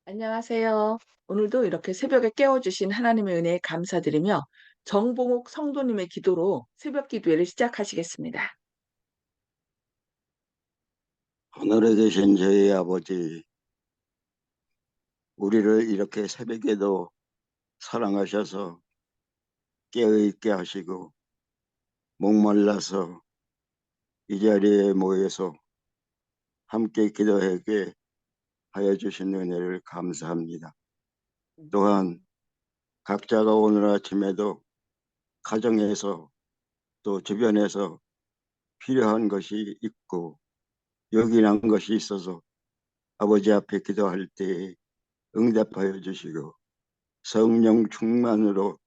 안녕하세요. 오늘도 이렇게 새벽에 깨워주신 하나님의 은혜에 감사드리며 정봉옥 성도님의 기도로 새벽 기도회를 시작하시겠습니다. 하늘에 계신 저희 아버지, 우리를 이렇게 새벽에도 사랑하셔서 깨어있게 하시고 목말라서 이 자리에 모여서 함께 기도하게 하여 주신 은혜를 감사합니다. 또한 각자가 오늘 아침에도 가정에서 또 주변에서 필요한 것이 있고 요긴한 것이 있어서 아버지 앞에 기도할 때 응답하여 주시고 성령 충만으로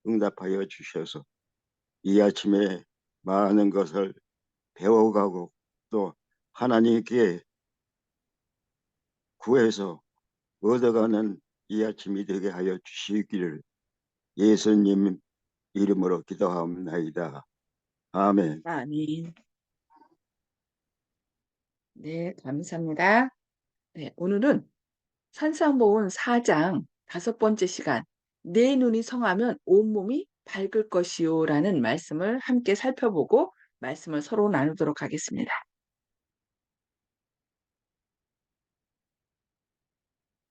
응답하여 주셔서 이 아침에 많은 것을 배워가고 또 하나님께 구해서 얻어가는 이 아침이 되게 하여 주시기를 예수님 이름으로 기도하옵나이다. 아멘. 아멘. 네, 감사합니다. 네, 오늘은 산상보훈 4장 5번째 시간, 내 눈이 성하면 온몸이 밝을 것이요라는 말씀을 함께 살펴보고 말씀을 서로 나누도록 하겠습니다.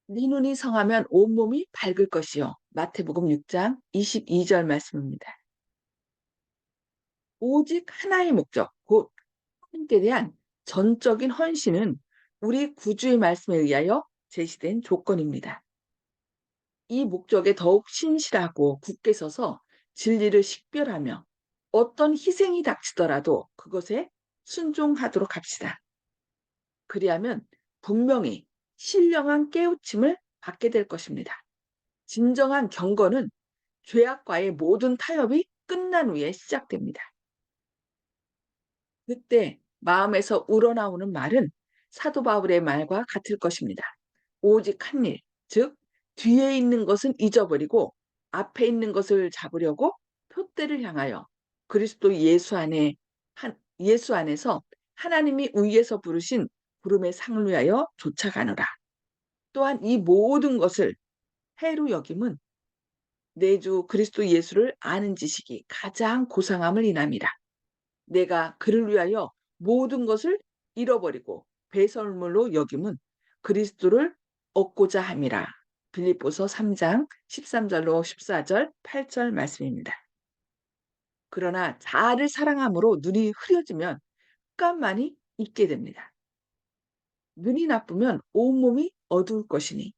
네 눈이 성하면 온몸이 밝을 것이요. 마태복음 6장 22절 말씀입니다. 오직 하나의 목적, 곧 하나님께 대한 전적인 헌신은 우리 구주의 말씀에 의하여 제시된 조건입니다. 이 목적에 더욱 신실하고 굳게 서서 진리를 식별하며 어떤 희생이 닥치더라도 그것에 순종하도록 합시다. 그리하면 분명히 신령한 깨우침을 받게 될 것입니다. 진정한 경건은 죄악과의 모든 타협이 끝난 후에 시작됩니다. 그때 마음에서 우러나오는 말은 사도 바울의 말과 같을 것입니다. 오직 한 일, 즉 뒤에 있는 것은 잊어버리고 앞에 있는 것을 잡으려고 표대를 향하여 그리스도 예수 안에서 하나님이 위에서 부르신 부름의 상을 위하여 쫓아가노라. 또한 이 모든 것을 해로 여김은 내 주 그리스도 예수를 아는 지식이 가장 고상함을 인함이라. 내가 그를 위하여 모든 것을 잃어버리고 배설물로 여김은 그리스도를 얻고자 함이라. 빌립보서 3장 13절로 14절 8절 말씀입니다. 그러나 자아를 사랑함으로 눈이 흐려지면 흑암만이 있게 됩니다. 눈이 나쁘면 온몸이 어두울 것이니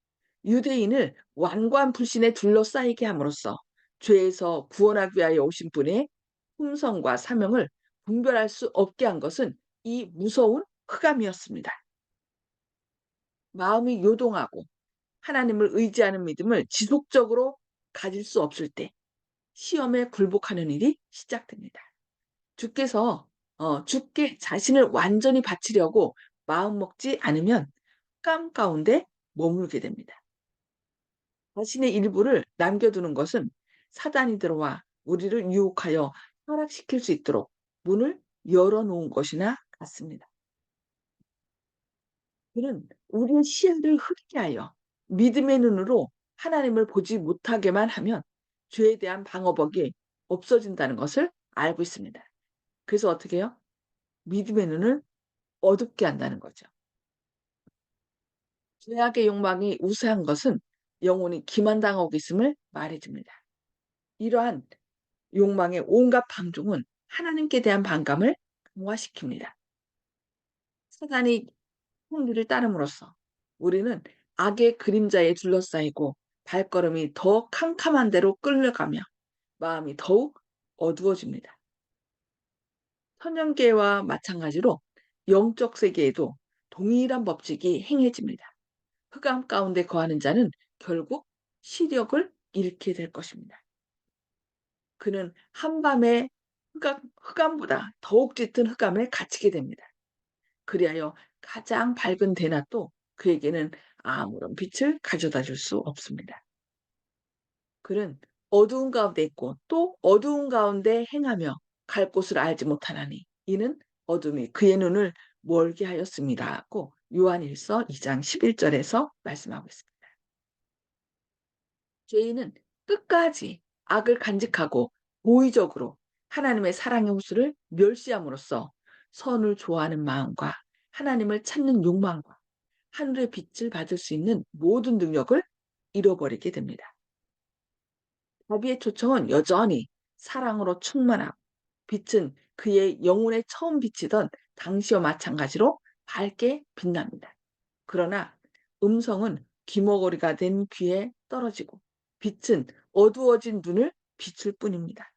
유대인을 완고한 불신에 둘러싸이게 함으로써 죄에서 구원하기 위하여 오신 분의 품성과 사명을 분별할 수 없게 한 것은 이 무서운 흑암이었습니다. 마음이 요동하고 하나님을 의지하는 믿음을 지속적으로 가질 수 없을 때 시험에 굴복하는 일이 시작됩니다. 주께서 주께 자신을 완전히 바치려고 마음먹지 않으면 흑암 가운데 머물게 됩니다. 자신의 일부를 남겨두는 것은 사단이 들어와 우리를 유혹하여 타락시킬 수 있도록 문을 열어놓은 것이나 같습니다. 그는 우리의 시야를 흐리게 하여 믿음의 눈으로 하나님을 보지 못하게만 하면 죄에 대한 방어벽이 없어진다는 것을 알고 있습니다. 그래서 어떻게 해요? 믿음의 눈을 어둡게 한다는 거죠. 죄악의 욕망이 우세한 것은 영혼이 기만당하고 있음을 말해줍니다. 이러한 욕망의 온갖 방종은 하나님께 대한 반감을 강화시킵니다. 사단이 통리를 따름으로써 우리는 악의 그림자에 둘러싸이고 발걸음이 더 캄캄한 데로 끌려가며 마음이 더욱 어두워집니다. 천연계와 마찬가지로 영적 세계에도 동일한 법칙이 행해집니다. 흑암 가운데 거하는 자는 결국 시력을 잃게 될 것입니다. 그는 한밤에 흑암보다 더욱 짙은 흑암에 갇히게 됩니다. 그리하여 가장 밝은 대낮도 그에게는 아무런 빛을 가져다 줄 수 없습니다. 그는 어두운 가운데 있고 또 어두운 가운데 행하며 갈 곳을 알지 못하나니 이는 어둠이 그의 눈을 멀게 하였습니다고 요한일서 2장 11절에서 말씀하고 있습니다. 죄인은 끝까지 악을 간직하고 고의적으로 하나님의 사랑의 호수를 멸시함으로써 선을 좋아하는 마음과 하나님을 찾는 욕망과 하늘의 빛을 받을 수 있는 모든 능력을 잃어버리게 됩니다. 자비의 초청은 여전히 사랑으로 충만하고 빛은 그의 영혼에 처음 비치던 당시와 마찬가지로 밝게 빛납니다. 그러나 음성은 귀머거리가 된 귀에 떨어지고 빛은 어두워진 눈을 비출 뿐입니다.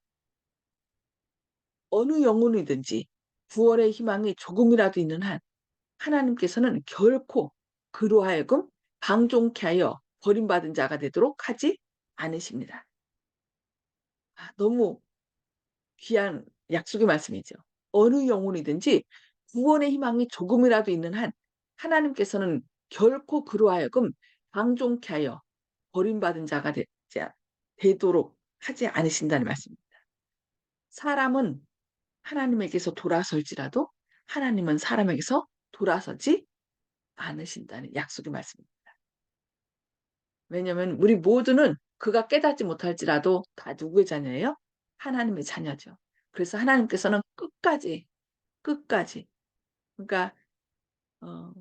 어느 영혼이든지 구원의 희망이 조금이라도 있는 한 하나님께서는 결코 그로 하여금 방종케 하여 버림받은 자가 되도록 하지 않으십니다. 너무 귀한 약속의 말씀이죠. 어느 영혼이든지 구원의 희망이 조금이라도 있는 한 하나님께서는 결코 그로 하여금 방종케 하여 버림받은 자가 되도록 하지 않으신다는 말씀입니다. 사람은 하나님에게서 돌아설지라도 하나님은 사람에게서 돌아서지 않으신다는 약속의 말씀입니다. 왜냐하면 우리 모두는 그가 깨닫지 못할지라도 다 누구의 자녀예요? 하나님의 자녀죠. 그래서 하나님께서는 끝까지 그러니까 어,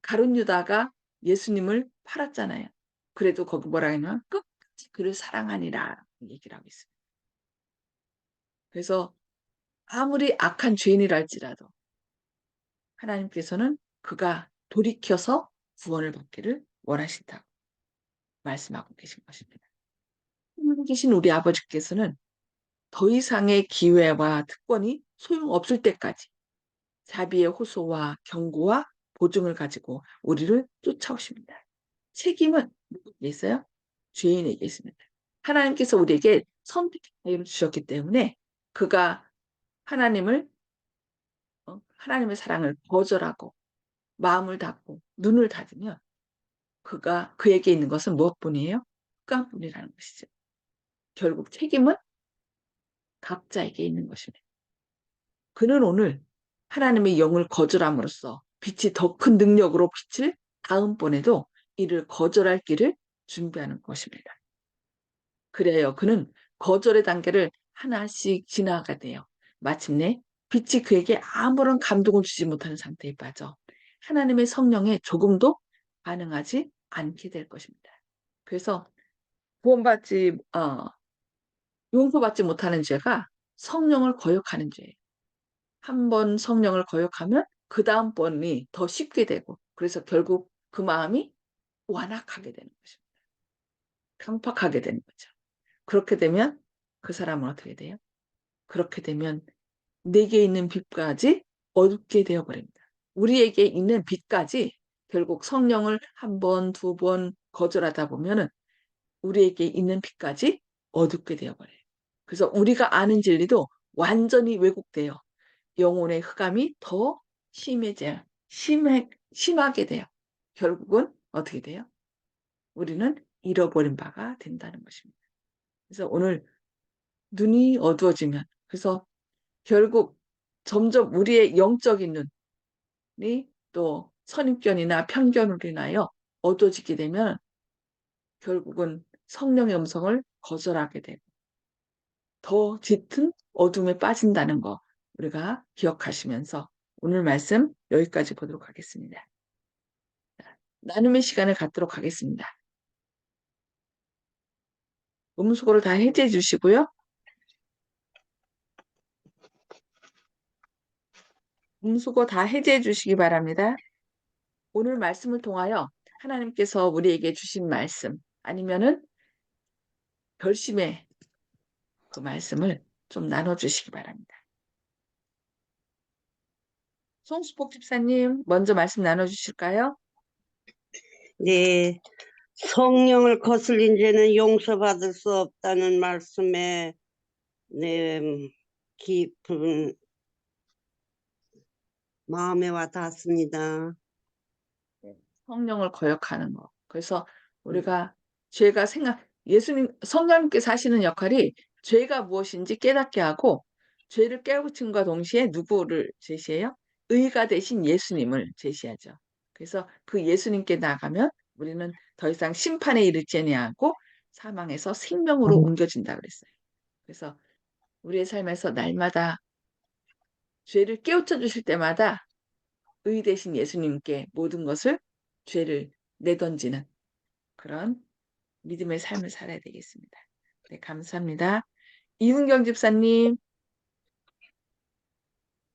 가룟 유다가 예수님을 팔았잖아요. 그래도 거기 뭐라 했냐? 끝까지 그를 사랑하니라 얘기를 하고 있습니다. 그래서 아무리 악한 죄인이랄지라도 하나님께서는 그가 돌이켜서 구원을 받기를 원하신다고 말씀하고 계신 것입니다. 하나님 계신 우리 아버지께서는 더 이상의 기회와 특권이 소용없을 때까지 자비의 호소와 경고와 보증을 가지고 우리를 쫓아오십니다. 책임은 누구에게 있어요? 죄인에게 있습니다. 하나님께서 우리에게 선택의 자유를 주셨기 때문에 그가 하나님을 하나님의 사랑을 거절하고 마음을 닫고 눈을 닫으면 그가 그에게 있는 것은 무엇뿐이에요? 흑암뿐이라는 것이죠. 결국 책임은 각자에게 있는 것입니다. 그는 오늘 하나님의 영을 거절함으로써 빛이 더 큰 능력으로 빛을 다음번에도 이를 거절할 길을 준비하는 것입니다. 그래요. 그는 거절의 단계를 하나씩 지나가대요. 마침내 빛이 그에게 아무런 감동을 주지 못하는 상태에 빠져 하나님의 성령에 조금도 반응하지 않게 될 것입니다. 그래서 구원받지 용서받지 못하는 죄가 성령을 거역하는 죄예요. 한 번 성령을 거역하면 그 다음번이 더 쉽게 되고 그래서 결국 그 마음이 완악하게 되는 것입니다. 강팍하게 되는 거죠. 그렇게 되면 그 사람은 어떻게 돼요? 그렇게 되면 내게 있는 빛까지 어둡게 되어 버립니다. 우리에게 있는 빛까지 결국 성령을 한 번, 두 번 거절하다 보면은 우리에게 있는 빛까지 어둡게 되어 버려요. 그래서 우리가 아는 진리도 완전히 왜곡돼요. 영혼의 흑암이 더 심하게 돼요. 결국은 어떻게 돼요? 우리는 잃어버린 바가 된다는 것입니다. 그래서 오늘 눈이 어두워지면 그래서 결국 점점 우리의 영적인 눈이 또 선입견이나 편견으로 인하여 어두워지게 되면 결국은 성령의 음성을 거절하게 되고 더 짙은 어둠에 빠진다는 거 우리가 기억하시면서 오늘 말씀 여기까지 보도록 하겠습니다. 나눔의 시간을 갖도록 하겠습니다. 음소거를 다 해제해 주시고요. 음소거 다 해제해 주시기 바랍니다. 오늘 말씀을 통하여 하나님께서 우리에게 주신 말씀 아니면은 결심의 그 말씀을 좀 나눠주시기 바랍니다. 송수복 집사님 먼저 말씀 나눠주실까요? 네, 성령을 거슬린 죄는 용서받을 수 없다는 말씀에 네, 깊은 마음에 와 닿았습니다. 성령을 거역하는 거. 그래서 우리가 죄가 예수님 성령님께서 하시는 역할이 죄가 무엇인지 깨닫게 하고 죄를 깨우침과 동시에 누구를 제시해요? 의가 되신 예수님을 제시하죠. 그래서 그 예수님께 나가면 우리는 더 이상 심판에 이르지 아니하고 사망에서 생명으로 옮겨진다 그랬어요. 그래서 우리의 삶에서 날마다 죄를 깨우쳐 주실 때마다 의 대신 예수님께 모든 것을 죄를 내던지는 그런 믿음의 삶을 살아야 되겠습니다. 네, 감사합니다. 이문경 집사님.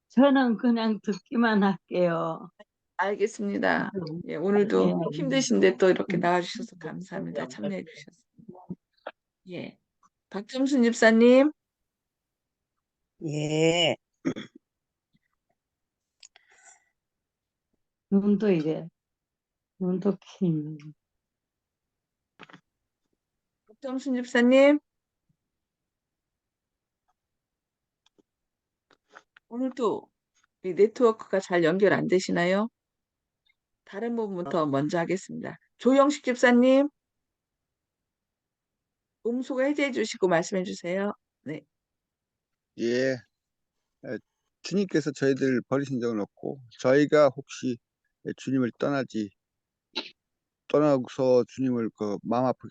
저는 그냥 듣기만 할게요. 알겠습니다. 예, 예. 오늘도 힘드신데 또 이렇게 나와주셔서 감사합니다. 참여해 주셔서. 예. 박점순 집사님. 예. 눈도 이래. 눈도 긴. 박점순 집사님. 오늘도 이 네트워크가 잘 연결 안 되시나요? 다른 부분부터 먼저 하겠습니다. 조영식 집사님. 음소거 해제해 주시고 말씀해 주세요. 네. 예, 주님께서 저희들 버리신 적은 없고 저희가 혹시 주님을 떠나서 주님을 그 마음 아프게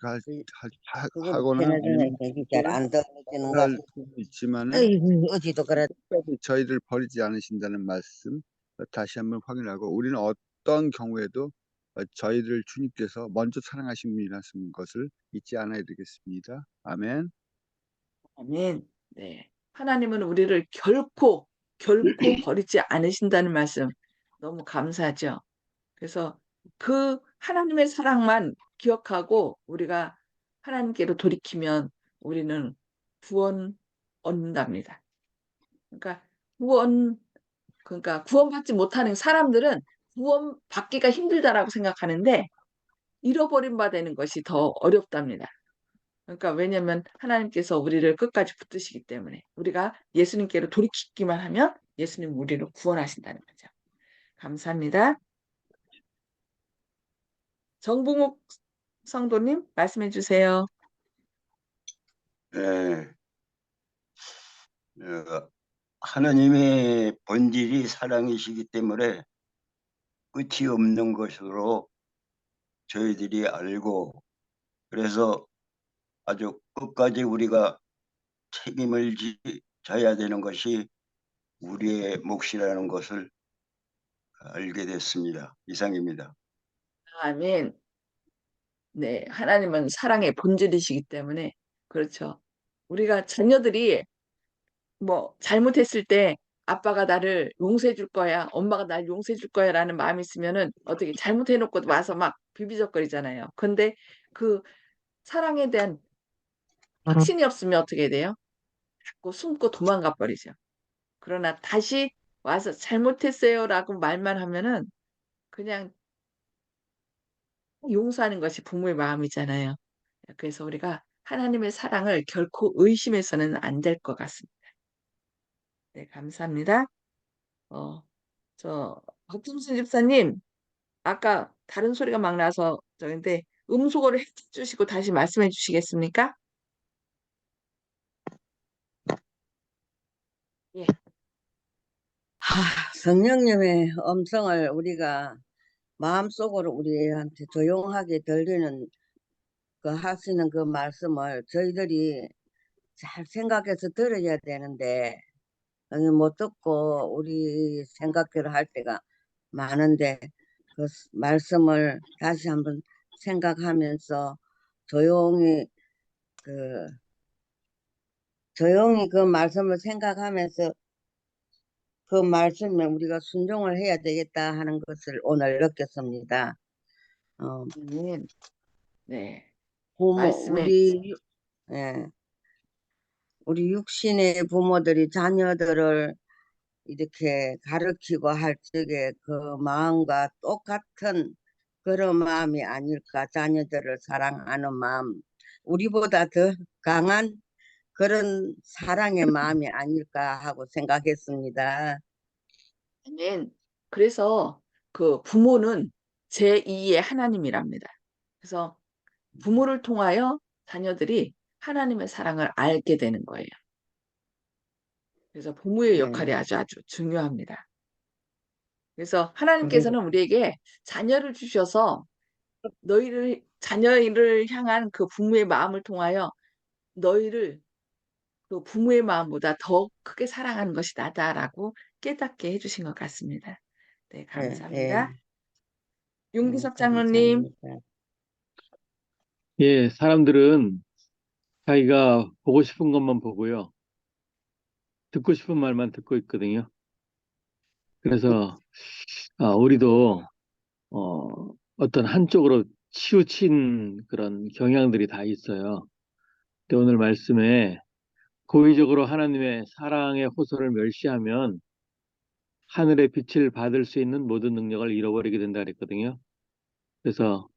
그거 하거나 편해지네. 잘안 떨어지는 것 할 같아. 수도 있지만은 아이고, 어디도 그래. 끝까지 저희들 버리지 않으신다는 말씀 다시 한번 확인하고 우리는 어떤 경우에도 저희들 주님께서 먼저 사랑하신 분이라는 것을 잊지 않아야 되겠습니다. 아멘. 아멘. 네. 하나님은 우리를 결코 버리지 않으신다는 말씀 너무 감사하죠. 그래서 그 하나님의 사랑만 기억하고 우리가 하나님께로 돌이키면 우리는 구원 얻는답니다. 그러니까 구원받지 못하는 사람들은 구원받기가 힘들다라고 생각하는데 잃어버린 바 되는 것이 더 어렵답니다. 그러니까 왜냐하면 하나님께서 우리를 끝까지 붙드시기 때문에 우리가 예수님께로 돌이키기만 하면 예수님 우리를 구원하신다는 거죠. 감사합니다. 정봉욱 성도님 말씀해 주세요. 예, 어, 하나님의 본질이 사랑이시기 때문에 끝이 없는 것으로 저희들이 알고 그래서 아주 끝까지 우리가 책임을 져야 되는 것이 우리의 몫이라는 것을 알게 됐습니다. 이상입니다. 아멘. 네, 하나님은 사랑의 본질이시기 때문에 그렇죠. 우리가 자녀들이 뭐 잘못했을 때 아빠가 나를 용서해 줄 거야, 엄마가 나를 용서해 줄 거야라는 마음이 있으면은 어떻게 잘못해놓고 와서 막 비비적거리잖아요. 근데 그 사랑에 대한 확신이 없으면 어떻게 돼요? 자꾸 숨고 도망가 버리죠. 그러나 다시 와서 잘못했어요라고 말만 하면은 그냥 용서하는 것이 부모의 마음이잖아요. 그래서 우리가 하나님의 사랑을 결코 의심해서는 안 될 것 같습니다. 네, 감사합니다. 박준수 집사님, 아까 다른 소리가 막 나서 저인데 음소거를 해주시고 다시 말씀해 주시겠습니까? 예. 성령님의 음성을 우리가 마음속으로 우리한테 조용하게 들리는 그 하시는 그 말씀을 저희들이 잘 생각해서 들어야 되는데 못 듣고 우리 생각대로 할 때가 많은데 그 말씀을 다시 한번 생각하면서 조용히 그 조용히 그 말씀을 생각하면서 그 말씀에 우리가 순종을 해야 되겠다 하는 것을 오늘 느꼈습니다. 네. 네. 부모 말씀에 예, 우리 육신의 부모들이 자녀들을 이렇게 가르치고 할 적에 그 마음과 똑같은 그런 마음이 아닐까. 자녀들을 사랑하는 마음, 우리보다 더 강한 그런 사랑의 마음이 아닐까 하고 생각했습니다. 아멘. 그래서 그 부모는 제2의 하나님이랍니다. 그래서 부모를 통하여 자녀들이 하나님의 사랑을 알게 되는 거예요. 그래서 부모의 역할이 예, 아주 중요합니다. 그래서 그리고 하나님께서는 우리에게 자녀를 주셔서 너희를 자녀를 향한 그 부모의 마음을 통하여 너희를 그 부모의 마음보다 더 크게 사랑하는 것이 나다라고 깨닫게 해주신 것 같습니다. 네, 예, 예. 감사합니다. 윤기석 장로님. 감사합니다. 예, 사람들은 자기가 보고 싶은 것만 보고요. 듣고 싶은 말만 듣고 있거든요. 그래서 우리도 어떤 한쪽으로 치우친 그런 경향들이 다 있어요. 근데 오늘 말씀에 고의적으로 하나님의 사랑의 호소를 멸시하면 하늘의 빛을 받을 수 있는 모든 능력을 잃어버리게 된다 그랬거든요. 그래서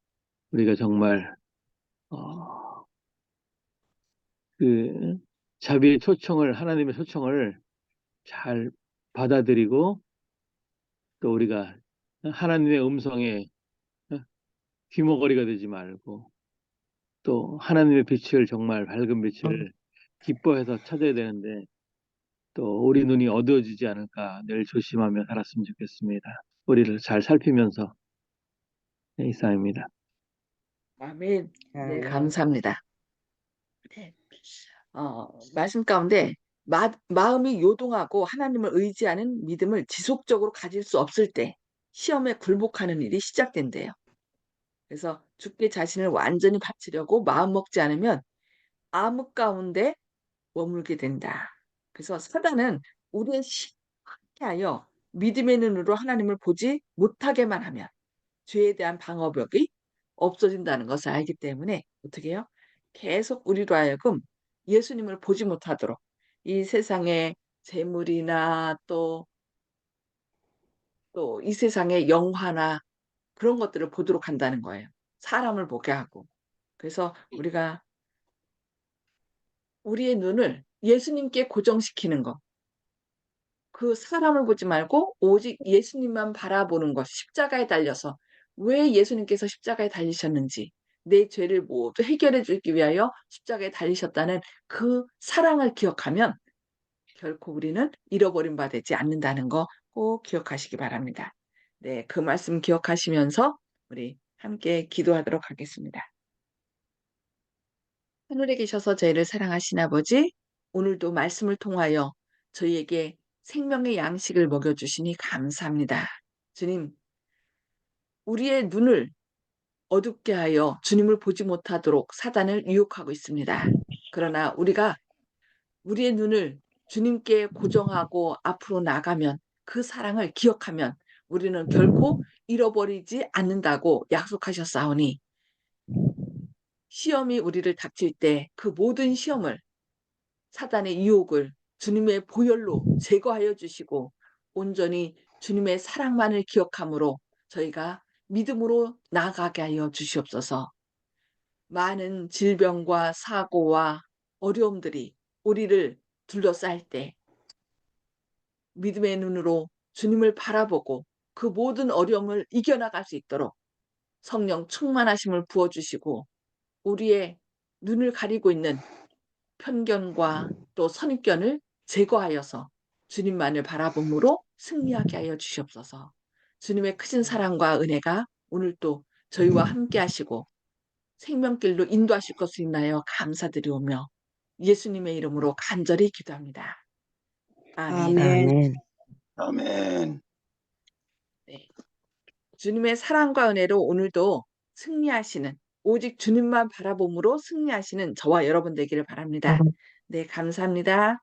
우리가 정말 그 자비의 초청을, 하나님의 초청을 잘 받아들이고 또 우리가 하나님의 음성에 귀머거리가 되지 말고 또 하나님의 빛을, 정말 밝은 빛을 기뻐해서 찾아야 되는데 또 우리 눈이 어두워지지 않을까 늘 조심하며 살았으면 좋겠습니다. 우리를 잘 살피면서. 이상입니다. 아멘. 네, 아멘. 감사합니다. 네. 말씀 가운데 마음이 요동하고 하나님을 의지하는 믿음을 지속적으로 가질 수 없을 때 시험에 굴복하는 일이 시작된대요. 그래서 주께 자신을 완전히 바치려고 마음 먹지 않으면 암흑 가운데 머물게 된다. 그래서 사단은 우리의 시험케 하여 믿음의 눈으로 하나님을 보지 못하게만 하면 죄에 대한 방어벽이 없어진다는 것을 알기 때문에 어떻게 해요? 계속 우리로 하여금 예수님을 보지 못하도록 이 세상의 재물이나 또 이 세상의 영화나 그런 것들을 보도록 한다는 거예요. 사람을 보게 하고. 그래서 우리가 우리의 눈을 예수님께 고정시키는 것. 그 사람을 보지 말고 오직 예수님만 바라보는 것. 십자가에 달려서 왜 예수님께서 십자가에 달리셨는지, 내 죄를 모두 해결해 주기 위하여 십자가에 달리셨다는 그 사랑을 기억하면 결코 우리는 잃어버린 바 되지 않는다는 거 꼭 기억하시기 바랍니다. 네, 그 말씀 기억하시면서 우리 함께 기도하도록 하겠습니다. 하늘에 계셔서 저희를 사랑하신 아버지, 오늘도 말씀을 통하여 저희에게 생명의 양식을 먹여주시니 감사합니다. 주님, 우리의 눈을 어둡게 하여 주님을 보지 못하도록 사단을 유혹하고 있습니다. 그러나 우리가 우리의 눈을 주님께 고정하고 앞으로 나가면 그 사랑을 기억하면 우리는 결코 잃어버리지 않는다고 약속하셨사오니 시험이 우리를 닥칠 때 그 모든 시험을 사단의 유혹을 주님의 보혈로 제거하여 주시고 온전히 주님의 사랑만을 기억함으로 저희가 믿음으로 나아가게 하여 주시옵소서. 많은 질병과 사고와 어려움들이 우리를 둘러쌀 때 믿음의 눈으로 주님을 바라보고 그 모든 어려움을 이겨나갈 수 있도록 성령 충만하심을 부어주시고 우리의 눈을 가리고 있는 편견과 또 선입견을 제거하여서 주님만을 바라봄으로 승리하게 하여 주시옵소서. 주님의 크신 사랑과 은혜가 오늘 또 저희와 함께 하시고 생명길로 인도하실 것을 인하여 감사드리오며 예수님의 이름으로 간절히 기도합니다. 아멘. 아멘. 아멘. 네. 주님의 사랑과 은혜로 오늘도 승리하시는 오직 주님만 바라봄으로 승리하시는 저와 여러분 되기를 바랍니다. 네, 감사합니다.